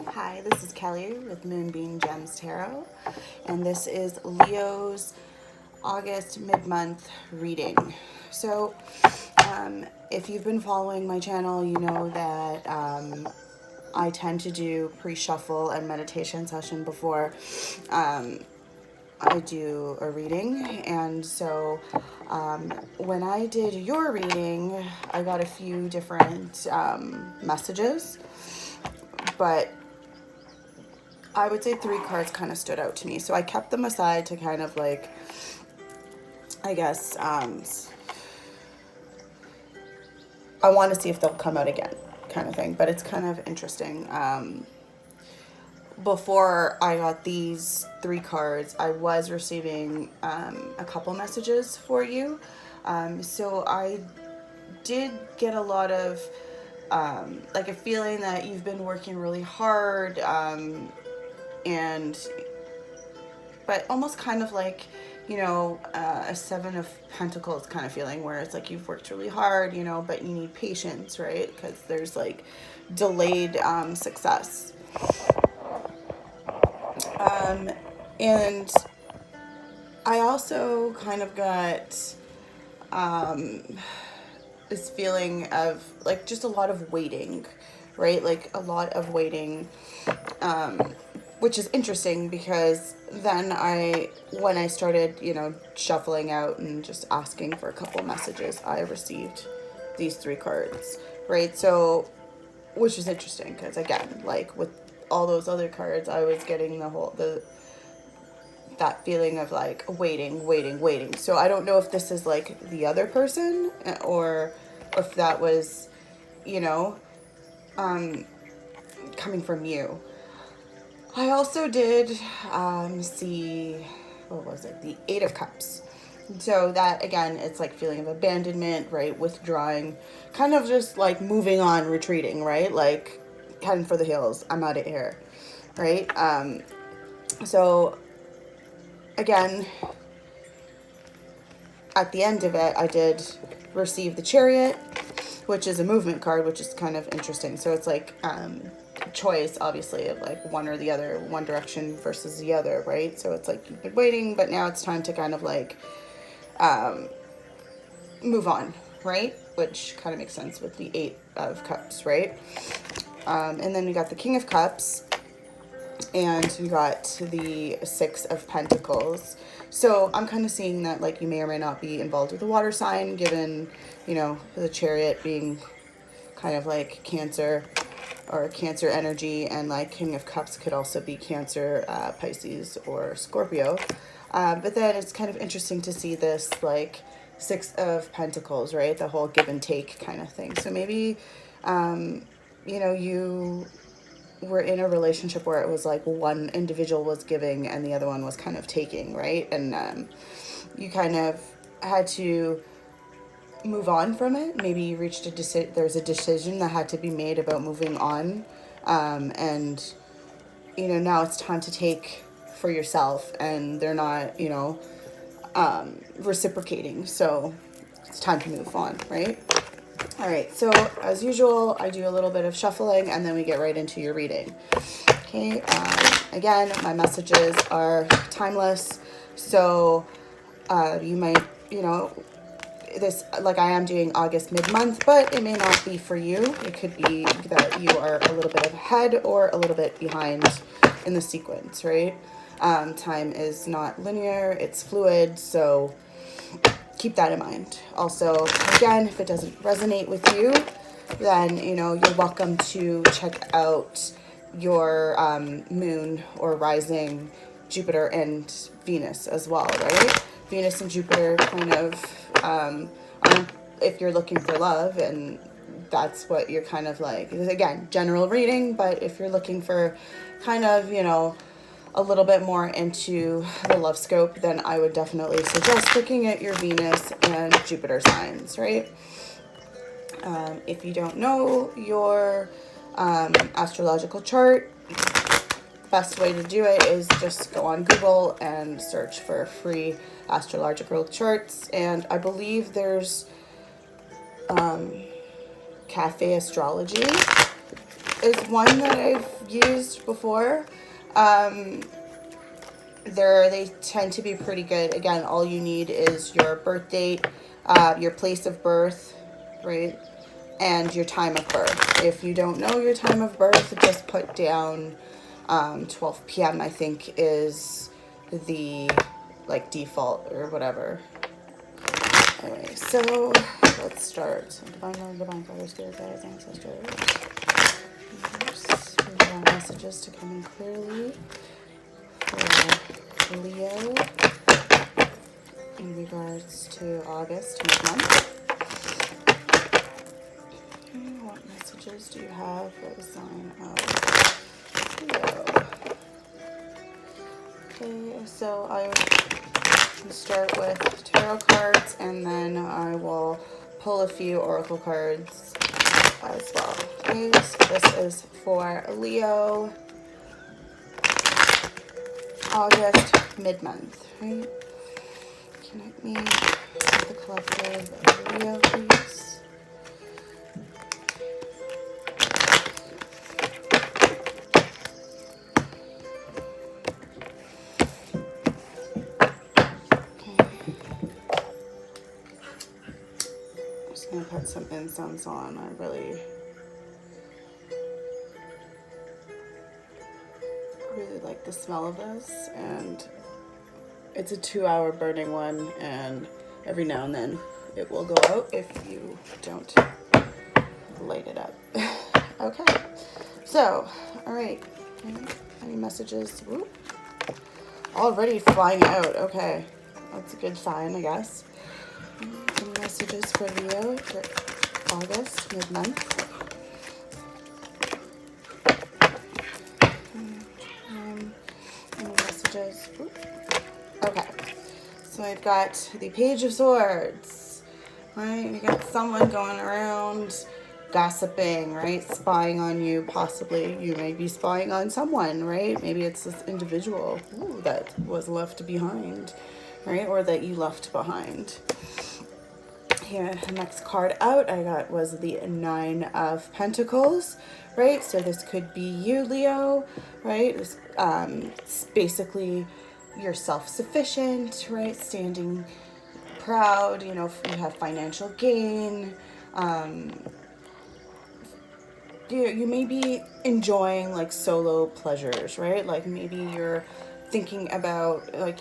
Hi, this is Kelly with Moonbean Gems Tarot, and this is Leo's August mid-month reading. So, if you've been following my channel, you know that I tend to do pre-shuffle and meditation session before I do a reading. And so when I did your reading, I got a few different messages, but I would say 3 cards kind of stood out to me. So I kept them aside to kind of like, I guess, I want to see if they'll come out again kind of thing. But it's kind of interesting. Before I got these 3 cards, I was receiving a couple messages for you. So I did get a lot of like a feeling that you've been working really hard, but almost kind of like, you know, a 7 of Pentacles kind of feeling, where it's like you've worked really hard, you know, but you need patience, right? Because there's like delayed success. And I also kind of got this feeling of like just a lot of waiting, right? Like a lot of waiting, which is interesting because then when I started, you know, shuffling out and just asking for a couple messages, I received these 3 cards, right? So, which is interesting because again, like with all those other cards, I was getting that feeling of like waiting. So I don't know if this is like the other person, or if that was, you know, coming from you. I also did see, what was it? The 8 of Cups. So that, again, it's like feeling of abandonment, right? Withdrawing, kind of just like moving on, retreating, right? Like heading for the hills. I'm out of here, right? So again, at the end of it, I did receive the Chariot, which is a movement card, which is kind of interesting. So it's like choice, obviously, of like one or the other, one direction versus the other, right? So it's like you've been waiting, but now it's time to kind of like move on, right? Which kind of makes sense with the 8 of Cups, right? And then we got the King of Cups, and we got the 6 of Pentacles. So I'm kind of seeing that like you may or may not be involved with a water sign, given, you know, the Chariot being kind of like Cancer or Cancer energy, and like King of Cups could also be Cancer, Pisces, or Scorpio. But then it's kind of interesting to see this like 6 of Pentacles, right? The whole give and take kind of thing. So maybe, you know, you were in a relationship where it was like one individual was giving and the other one was kind of taking, right? And you kind of had to move on from it. Maybe you reached there's a decision that had to be made about moving on, and you know, now it's time to take for yourself, and they're not, you know, reciprocating, so it's time to move on, right? All right, so as usual, I do a little bit of shuffling and then we get right into your reading. Okay, again, my messages are timeless, so you might, you know, this, like I am doing August mid-month, but it may not be for you. It could be that you are a little bit ahead or a little bit behind in the sequence, right? Time is not linear, it's fluid, so keep that in mind. Also, again, if it doesn't resonate with you, then, you know, you're welcome to check out your moon or rising, Jupiter and Venus as well, right? Venus and Jupiter kind of if you're looking for love, and that's what you're kind of like, again, general reading, but if you're looking for kind of, you know, a little bit more into the love scope, then I would definitely suggest looking at your Venus and Jupiter signs, right? If you don't know your astrological chart, best way to do it is just go on Google and search for free astrological charts, and I believe there's Cafe Astrology is one that I've used before. They tend to be pretty good. Again, all you need is your birth date, your place of birth, right? And your time of birth. If you don't know your time of birth, just put down 12 p.m. I think is the like default or whatever. Anyway, so let's start. So divine Lord, divine Father, spirit guides, ancestors. We want messages to come in clearly for Leo in regards to August mid-month. What messages do you have for the sign of Leo? Okay, so I will start with tarot cards and then I will pull a few oracle cards as well. Okay, so this is for Leo, August mid-month, right? Connect me with the collective of Leo, please. I'm gonna put some incense on. I really like the smell of this, and it's a 2-hour burning one, and every now and then it will go out if you don't light it up. Okay, so all right, any messages? Whoop. Already flying out. Okay, that's a good sign, I guess. Any messages for Leo for August mid-month? Any messages? Okay, so I've got the Page of Swords, right? We got someone going around gossiping, right? Spying on you, possibly. You may be spying on someone, right? Maybe it's this individual that was left behind, right? Or that you left behind. Here, the next card out I got was the 9 of Pentacles, right? So this could be you, Leo, right? It's basically you're self-sufficient, right? Standing proud, you know, you have financial gain. You may be enjoying like solo pleasures, right? Like maybe you're thinking about like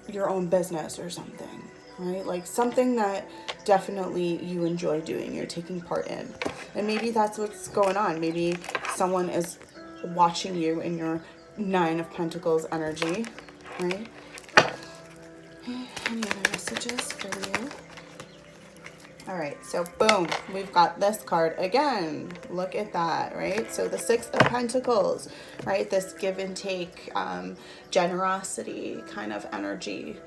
your own business or something, right? Like something that definitely you enjoy doing, you're taking part in. And maybe that's what's going on. Maybe someone is watching you in your 9 of Pentacles energy, right? Any other messages for you? All right, so boom, we've got this card again. Look at that, right? So the 6 of Pentacles, right? This give and take, generosity kind of energy,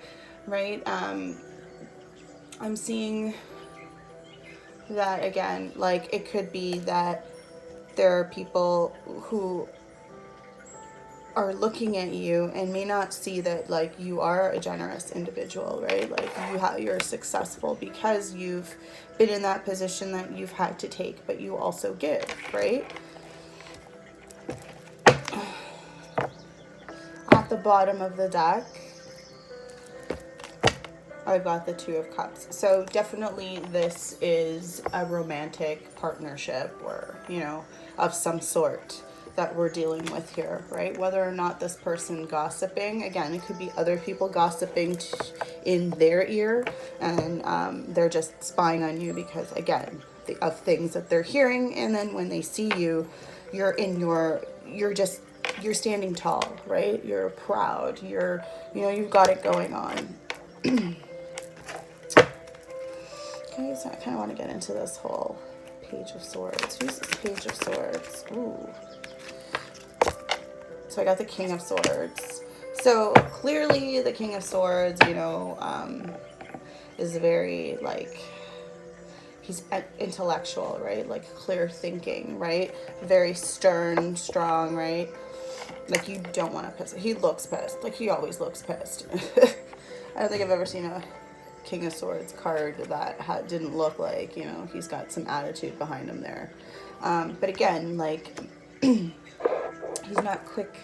right? I'm seeing that again, like it could be that there are people who are looking at you and may not see that like you are a generous individual, right? Like you're successful because you've been in that position that you've had to take, but you also give, right? At the bottom of the deck, I've got the 2 of Cups. So definitely this is a romantic partnership or, you know, of some sort that we're dealing with here, right? Whether or not this person gossiping, again, it could be other people gossiping in their ear, and they're just spying on you because, again, of things that they're hearing, and then when they see you, you're standing tall, right? You're proud, you've got it going on. Okay, so I kind of want to get into this whole Page of Swords. Who's this Page of Swords? Ooh. So I got the King of Swords. So clearly the King of Swords, you know, is very like, he's intellectual, right? Like clear thinking, right? Very stern, strong, right? Like you don't want to piss. He looks pissed. Like he always looks pissed. I don't think I've ever seen a King of Swords card that didn't look like, you know, he's got some attitude behind him there. But again, like, he's not quick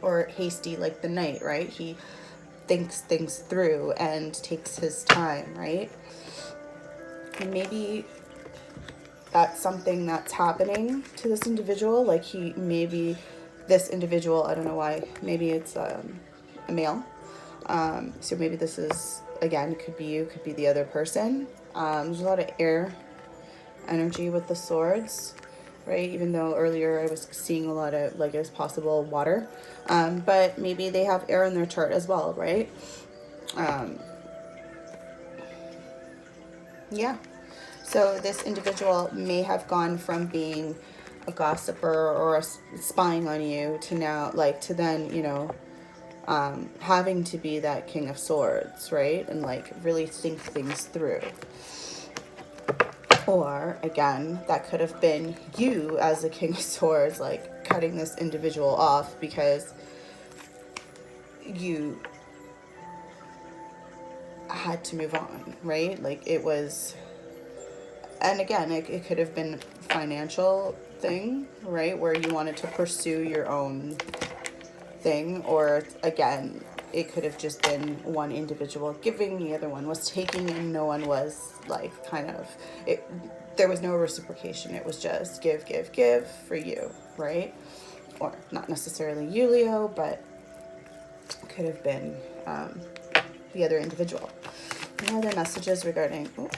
or hasty like the knight, right? He thinks things through and takes his time, right? And maybe that's something that's happening to this individual. Like, maybe this individual, I don't know why, maybe it's a male. So maybe this is, again, could be you, could be the other person. There's a lot of air energy with the swords, right? Even though earlier I was seeing a lot of, like, it's possible water. But maybe they have air in their chart as well, right? Yeah. So this individual may have gone from being a gossiper or spying on you to now, like, to then, you know, having to be that King of Swords, right? And like really think things through. Or again, that could have been you as a King of Swords, like cutting this individual off because you had to move on, right? Like it was, and again, it could have been financial thing, right? Where you wanted to pursue your own thing, or again, it could have just been one individual giving, the other one was taking, and no one was like kind of it. There was no reciprocation. It was just give, give, give for you, right? Or not necessarily you, Leo, but it could have been the other individual. Any other messages regarding? Oh.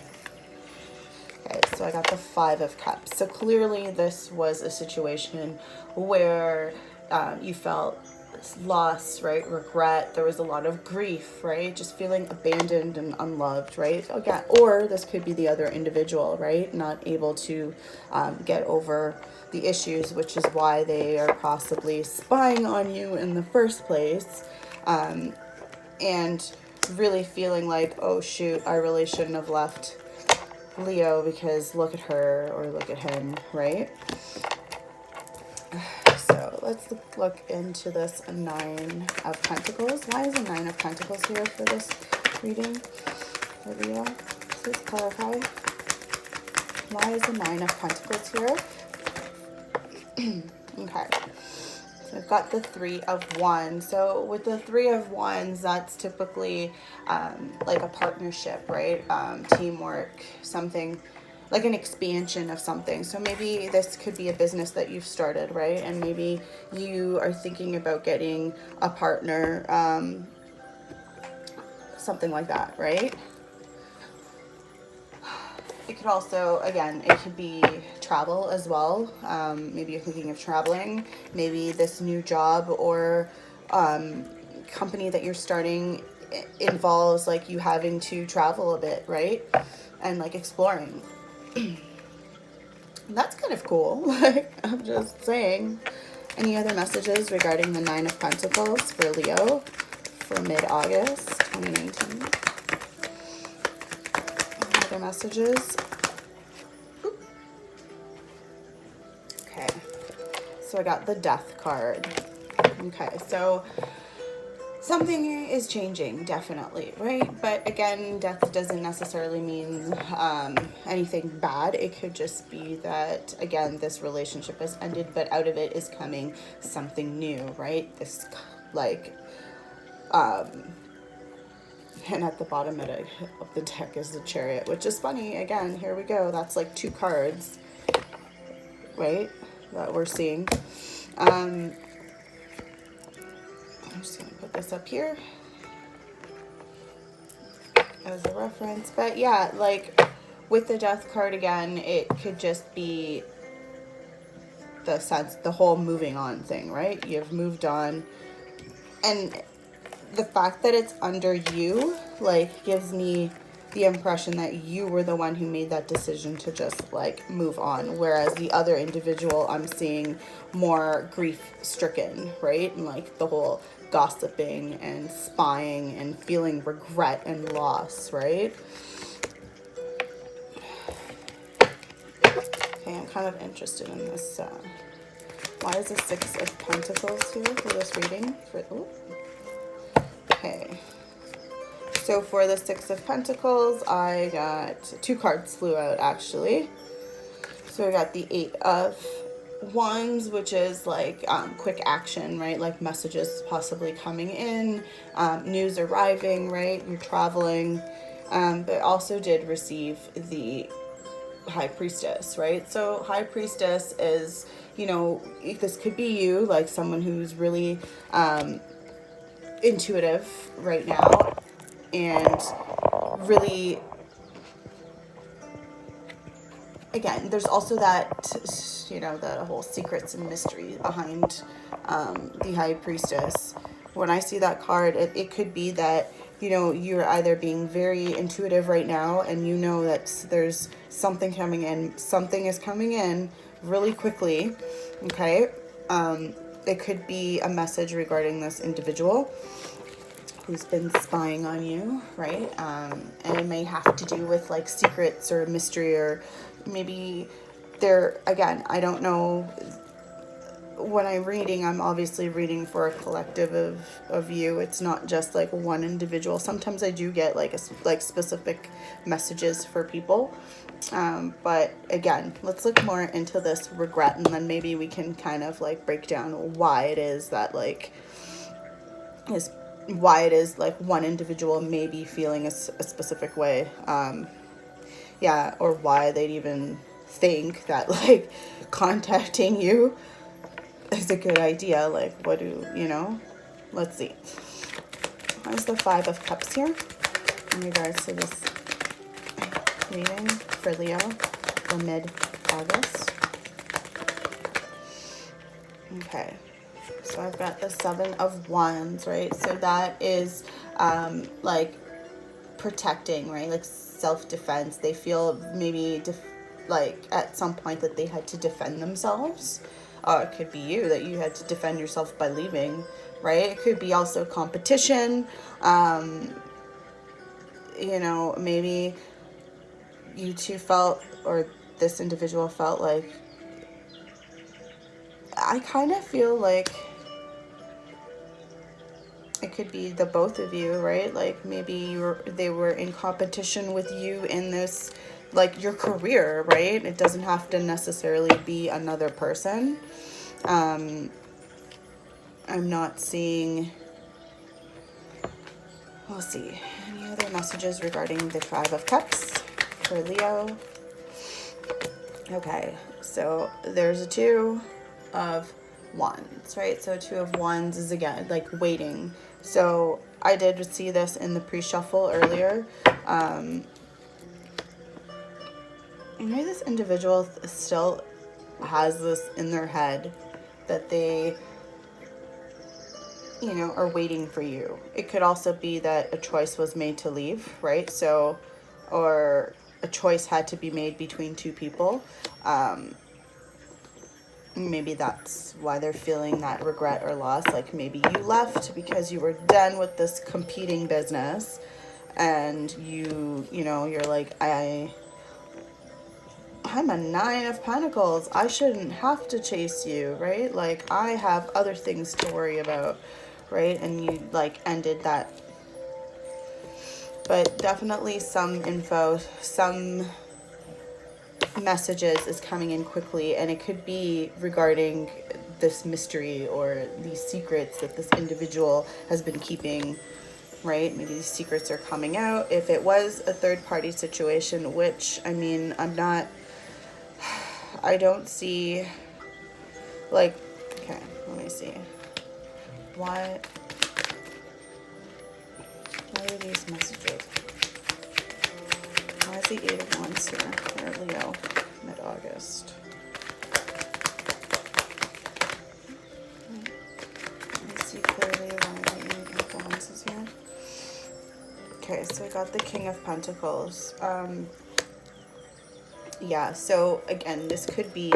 Okay, so I got the 5 of Cups. So clearly, this was a situation where you felt loss, right? Regret. There was a lot of grief, right? Just feeling abandoned and unloved, right? Again, or this could be the other individual, right? Not able to get over the issues, which is why they are possibly spying on you in the first place, and really feeling like, oh shoot, I really shouldn't have left Leo because look at her or look at him, right? So let's look into this 9 of Pentacles. Why is a 9 of Pentacles here for this reading for Leo? Please clarify. Why is the 9 of Pentacles here? Okay. So I've got the 3 of Wands. So with the 3 of Wands, that's typically like a partnership, right? Teamwork, something like an expansion of something. So maybe this could be a business that you've started, right? And maybe you are thinking about getting a partner, something like that, right? It could also, again, it could be travel as well. Maybe you're thinking of traveling. Maybe this new job or company that you're starting involves like you having to travel a bit, right? And like exploring. That's kind of cool. Like, I'm just saying. Any other messages regarding the 9 of Pentacles for Leo for mid-August 2019? Any other messages? Okay. So I got the Death card. Okay, so something is changing, definitely, right? But again, death doesn't necessarily mean anything bad. It could just be that, again, this relationship has ended, but out of it is coming something new, right? This, like, and at the bottom of the deck is the Chariot, which is funny. Again, here we go. That's like 2 cards, right, that we're seeing. I'm just going to put this up here as a reference. But yeah, like with the Death card again, it could just be the whole moving on thing, right? You've moved on. And the fact that it's under you, like, gives me the impression that you were the one who made that decision to just like move on, whereas the other individual, I'm seeing more grief stricken, right? And like the whole gossiping and spying and feeling regret and loss, right? Okay, I'm kind of interested in this. Why is the 6 of Pentacles here for this reading? Okay. So for the 6 of Pentacles, I got 2 cards flew out, actually. So we got the 8 of Wands, which is like quick action, right? Like messages possibly coming in, news arriving, right? You're traveling, but also did receive the High Priestess, right? So High Priestess is, you know, this could be you, like someone who's really intuitive right now and really, again, there's also that, you know, the whole secrets and mystery behind the High Priestess. When I see that card, it could be that, you know, you're either being very intuitive right now and you know that there's something coming in, something is coming in really quickly, okay? It could be a message regarding this individual who's been spying on you, right? And it may have to do with like secrets or mystery, or maybe they're, again, I don't know. When I'm reading, I'm obviously reading for a collective of you. It's not just like one individual. Sometimes I do get like specific messages for people. But again, let's look more into this regret, and then maybe we can kind of like break down why it is that like is why it is like one individual may be feeling a specific way. Yeah, or why they'd even think that like contacting you is a good idea. Like, what do you know? Let's see. How's the 5 of Cups here in regards to this reading for Leo for mid-August? Okay, so I've got the 7 of Wands, right? So that is like protecting, right? Like self-defense. They feel maybe like at some point that they had to defend themselves. It could be you, that you had to defend yourself by leaving, right? It could be also competition. You know, maybe you two felt, or this individual felt like, I kind of feel like it could be the both of you, right? Like maybe they were in competition with you in this, like your career, right? It doesn't have to necessarily be another person. I'm not seeing, we'll see, any other messages regarding the 5 of Cups for Leo? Okay, so there's a 2 of Wands, right? So 2 of Wands is, again, like waiting. So I did see this in the pre-shuffle earlier. Maybe this individual still has this in their head that they, you know, are waiting for you. It could also be that a choice was made to leave, right? So, or a choice had to be made between 2 people. Maybe that's why they're feeling that regret or loss. Like maybe you left because you were done with this competing business, and you know, you're like, I'm a 9 of Pentacles. I shouldn't have to chase you, right? Like I have other things to worry about, right? And you like ended that. But definitely some info, some messages is coming in quickly, and it could be regarding this mystery or these secrets that this individual has been keeping, right? Maybe these secrets are coming out. If it was a third party situation, which, I mean, I don't see, like, okay, let me see. Why are these messages? Why is the 8 of Wands here for Leo mid-August? Let me see clearly why the 8 of Wands is here. Okay, so we got the King of Pentacles. Yeah, so again, this could be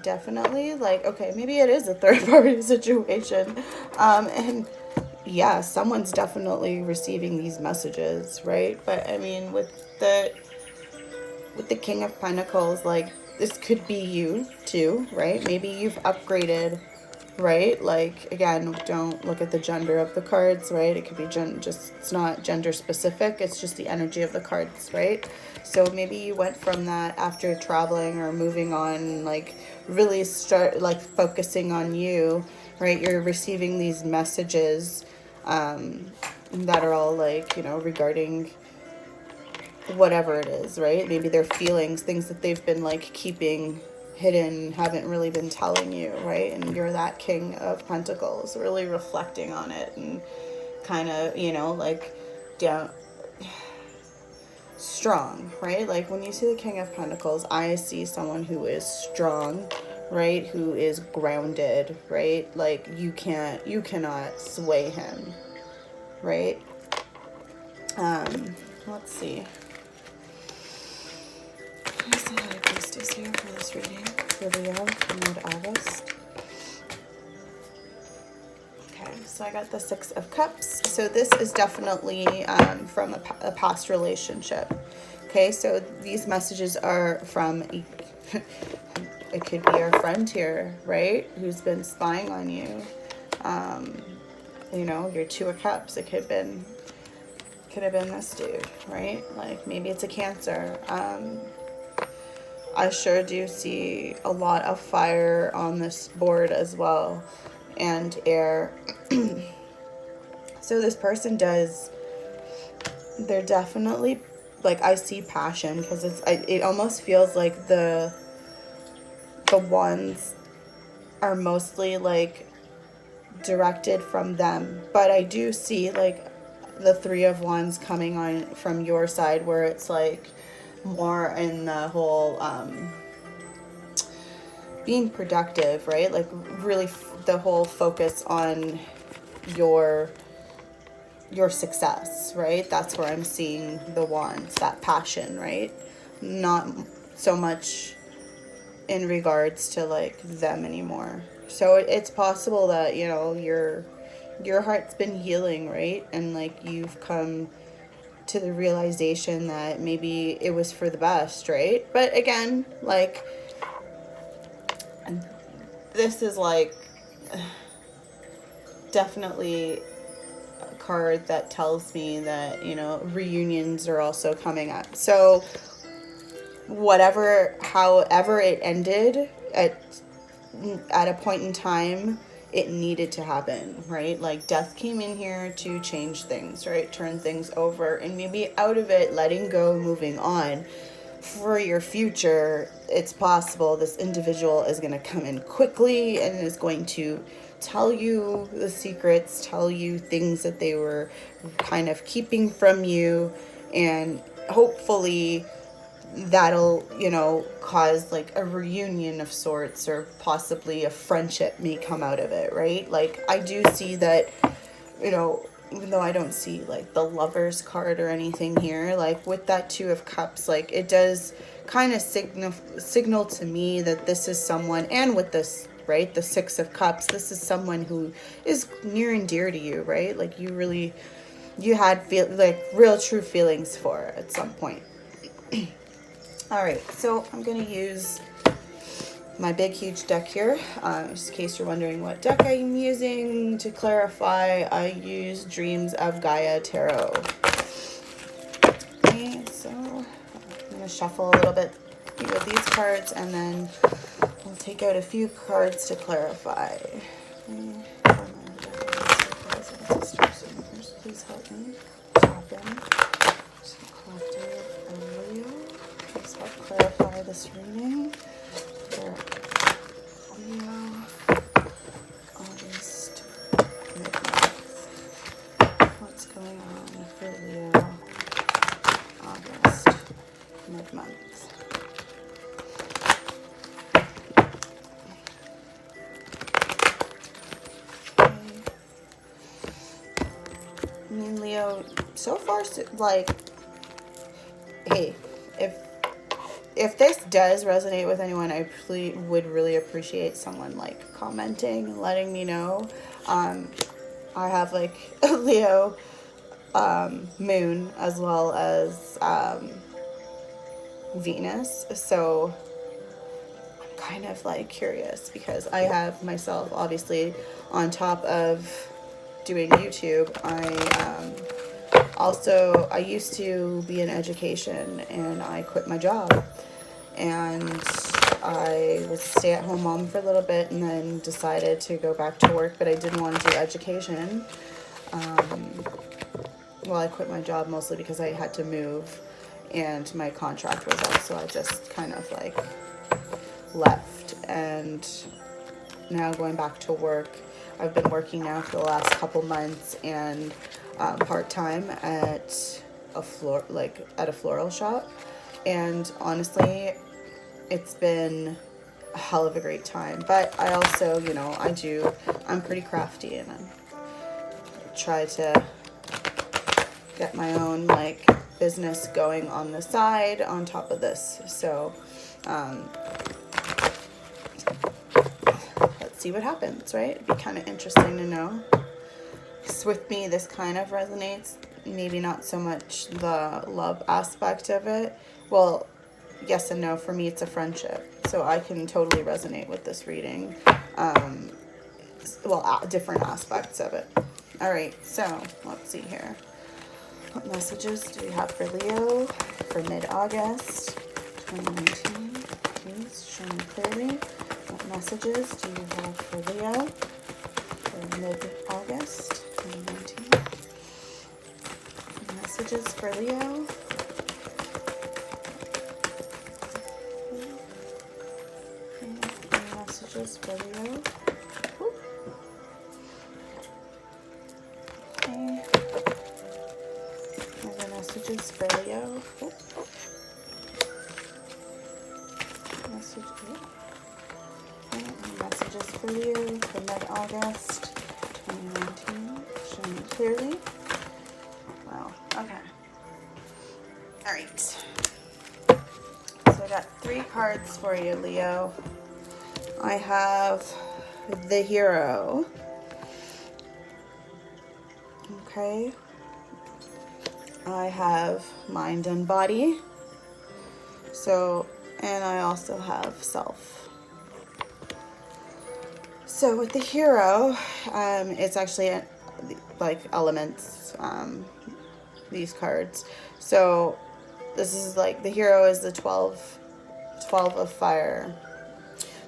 definitely like, okay, maybe it is a third party situation. And yeah, someone's definitely receiving these messages, right? But I mean, with the King of Pentacles, like this could be you too, right? Maybe you've upgraded right? Like, again, don't look at the gender of the cards, right? It could be it's not gender specific, it's just the energy of the cards, right? So maybe you went from that after traveling or moving on, like really start like focusing on you, right? You're receiving these messages that are all like, regarding whatever it is, right? Maybe their feelings, things that they've been like keeping hidden, haven't really been telling you, right? And you're that King of Pentacles, really reflecting on it and kind of, like down strong, right? Like when you see the King of Pentacles, I see someone who is strong, right? Who is grounded, right? Like you cannot sway him, right? Let's see. What is the High Priestess here for this reading for Leo in mid-August? Okay, so I got the Six of Cups. So this is definitely from a past relationship. Okay, so these messages are from, it could be our friend here, right? Who's been spying on you. Your Two of Cups. It could have been this dude, right? Like maybe it's a Cancer. I sure do see a lot of fire on this board as well, and air. So this person they're definitely, like, I see passion, because it almost feels like the wands are mostly like directed from them, but I do see like the Three of Wands coming on from your side, where it's like more in the whole being productive, right? Like really the whole focus on your success, right? That's where I'm seeing the wands, that passion, right? Not so much in regards to like them anymore. So it's possible that, your heart's been healing, right? And like you've come to the realization that maybe it was for the best, right? But again, like, this is like definitely a card that tells me that, reunions are also coming up. So however it ended at a point in time, it needed to happen, right? Like death came in here to change things, right? Turn things over, and maybe out of it, letting go, moving on. For your future, it's possible this individual is going to come in quickly and is going to tell you the secrets, tell you things that they were kind of keeping from you, and hopefully that'll, cause like a reunion of sorts, or possibly a friendship may come out of it, right? Like I do see that, even though I don't see like the Lovers card or anything here, like with that Two of Cups, like it does kind of signal to me that this is someone, and with this, right, the Six of Cups, this is someone who is near and dear to you, right? Like you had like real true feelings for at some point. All right, so I'm going to use my big, huge deck here. Just in case you're wondering what deck I'm using, to clarify, I use Dreams of Gaia Tarot. Okay, so I'm going to shuffle a little bit with these cards, and then we'll take out a few cards to clarify. Please help me. Tap in. Just collective and Leo. Please help clarify this reading for Leo, August, mid-month. What's going on for Leo, August, mid-month? I mean, Leo, so far, like, hey, if this does resonate with anyone, I would really appreciate someone like commenting and letting me know. I have like a Leo moon as well as Venus, so I'm kind of like curious because I have myself, obviously, on top of doing YouTube, I used to be in education, and I quit my job, and I was a stay-at-home mom for a little bit, and then decided to go back to work, but I didn't want to do education. Well, I quit my job mostly because I had to move, and my contract was up, so I just kind of like left. And now going back to work, I've been working now for the last couple months, and part-time at a floral shop, and honestly, it's been a hell of a great time. But I also, you know, I'm pretty crafty, and I try to get my own like business going on the side on top of this. So let's see what happens, right? It'd be kind of interesting to know. So with me, this kind of resonates, maybe not so much the love aspect of it. Well, yes and no. For me, it's a friendship, so I can totally resonate with this reading. Different aspects of it. All right, so let's see here. What messages do we have for Leo for mid-August 2019? Please show me clearly. What messages do you have for Leo for mid-August 2019? Messages for Leo. Okay. Messages for Leo. Okay. Messages for Leo. Messages for Leo for mid-August 2019. Show me clearly. Wow. Okay. All right. So I got 3 cards for you, Leo. I have the Hero. Okay. I have Mind and Body. So, and I also have Self. So with the Hero, it's actually like elements, these cards. So this is like, the Hero is the 12 of fire.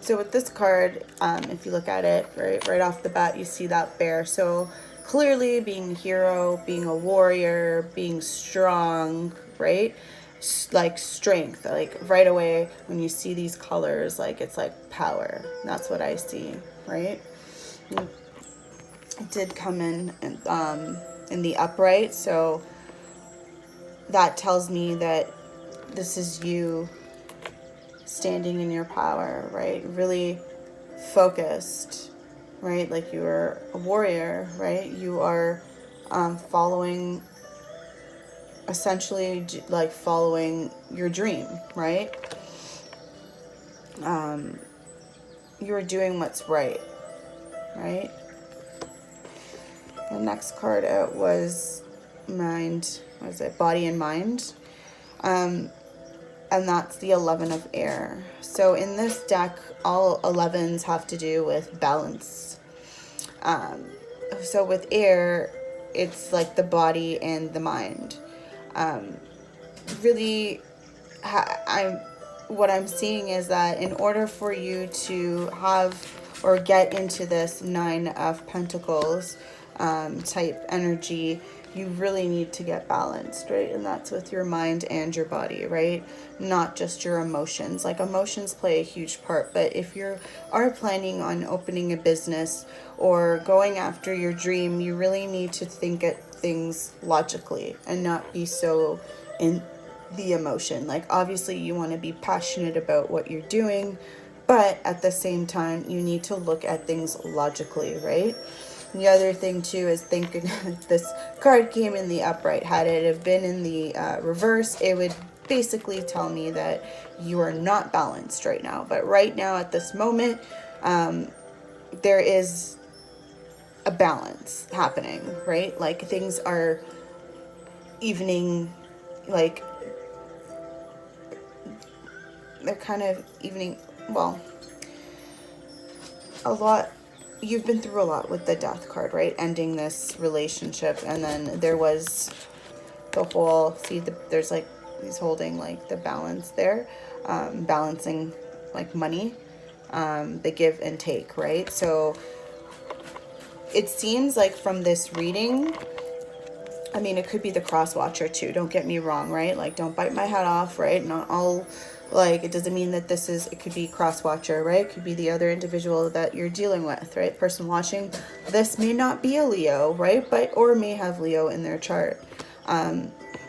So with this card, if you look at it right off the bat, you see that bear. So clearly being a hero, being a warrior, being strong, right? Like strength, like right away when you see these colors, like it's like power. That's what I see, right? It did come in the upright, so that tells me that this is you standing in your power, right? Really focused, right? Like you are a warrior, right? You are following, essentially like following your dream, right? You're doing what's right, right? The next card out was mind, what is it? Body and mind. And that's the 11 of air. So in this deck, all 11s have to do with balance. So with air, it's like the body and the mind. Really, what I'm seeing is that in order for you to have or get into this 9 of Pentacles type energy, you really need to get balanced, right? And that's with your mind and your body, right? Not just your emotions. Like emotions play a huge part, but if you are planning on opening a business or going after your dream, you really need to think at things logically and not be so in the emotion. Like obviously you want to be passionate about what you're doing, but at the same time you need to look at things logically, right? The other thing too is thinking this card came in the upright. Had it have been in the reverse, it would basically tell me that you are not balanced right now. But right now at this moment, there is a balance happening, right? Like things are evening, like they're kind of evening. Well, a lot, you've been through a lot with the Death card, right? Ending this relationship, and then there was the whole, see, there's like, he's holding like the balance there, balancing like money, the give and take, right? So it seems like from this reading, I mean, it could be the cross watcher too, don't get me wrong, right? Like, don't bite my head off, right? Not all, like, it doesn't mean that this is, it could be cross watcher, right? It could be the other individual that you're dealing with, right? Person watching this may not be a Leo, right? But, or may have Leo in their chart.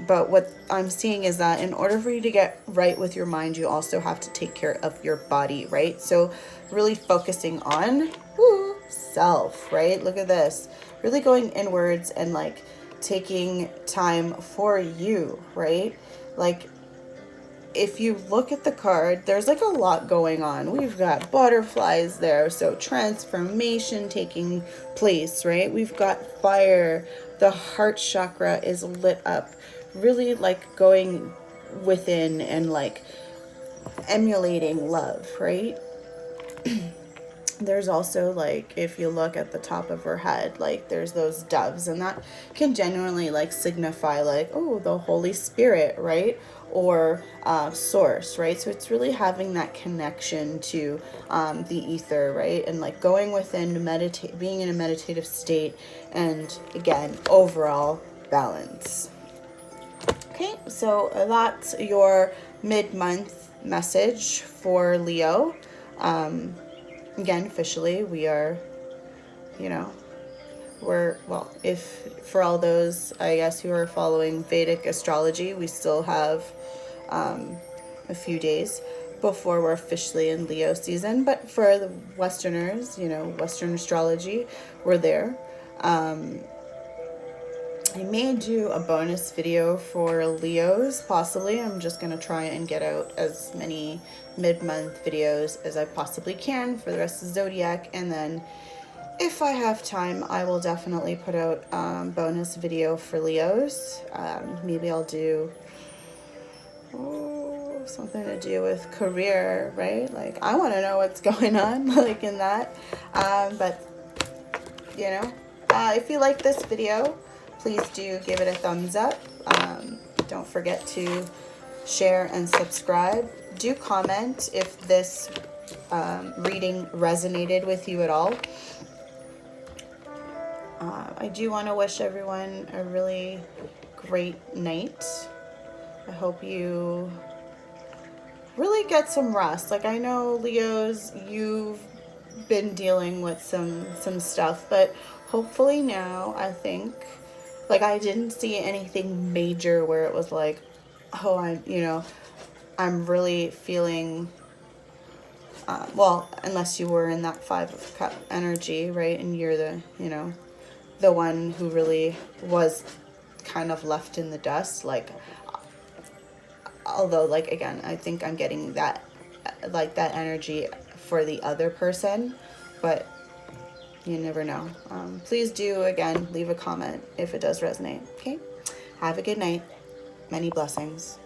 But what I'm seeing is that in order for you to get right with your mind, you also have to take care of your body, right? So really focusing on self, right? Look at this. Really going inwards and like taking time for you, right? Like, if you look at the card, there's like a lot going on. We've got butterflies there, so transformation taking place, right? We've got fire. The heart chakra is lit up, really like going within and like emulating love, right? There's also, like, if you look at the top of her head, like, there's those doves, and that can genuinely like signify like, oh, the Holy Spirit, right? Or source, right? So it's really having that connection to the ether, right? And like going within, meditate, being in a meditative state, and again, overall balance. Okay, so that's your mid-month message for Leo. Again, officially, we are, you know, well, if for all those, I guess, who are following Vedic astrology, we still have a few days before we're officially in Leo season. But for the Westerners, you know, Western astrology, we're there. I may do a bonus video for Leos, possibly. I'm just going to try and get out as many mid-month videos as I possibly can for the rest of the zodiac, and then if I have time, I will definitely put out a bonus video for Leos. Maybe I'll do something to do with career, right? Like, I want to know what's going on, like, in that. But, you know, if you like this video, please do give it a thumbs up. Don't forget to share and subscribe. Do comment if this reading resonated with you at all. I do want to wish everyone a really great night. I hope you really get some rest. Like, I know, Leos, you've been dealing with some stuff, but hopefully now, I think, like, I didn't see anything major where it was like, oh, I'm really feeling, well, unless you were in that 5 of Cup energy, right? And you're the, you know, the one who really was kind of left in the dust. Like, although, like, again, I think I'm getting that, like, that energy for the other person, but you never know. Please do, again, leave a comment if it does resonate. Okay? Have a good night. Many blessings.